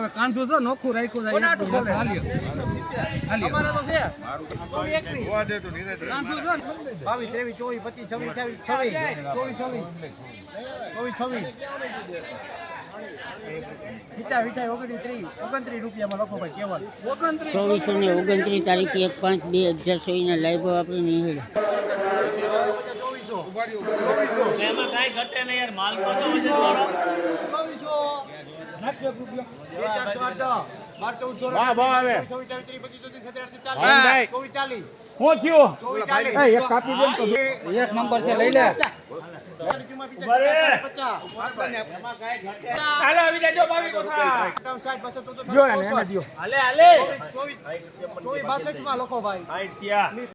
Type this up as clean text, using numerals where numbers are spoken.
કાંધું છો નોખું રાખ્યું ₹2429 તારીખ 1/5/2024 લાઈવ આપણે નહીં એક નંબર છે લઈ લે લખો ભાઈ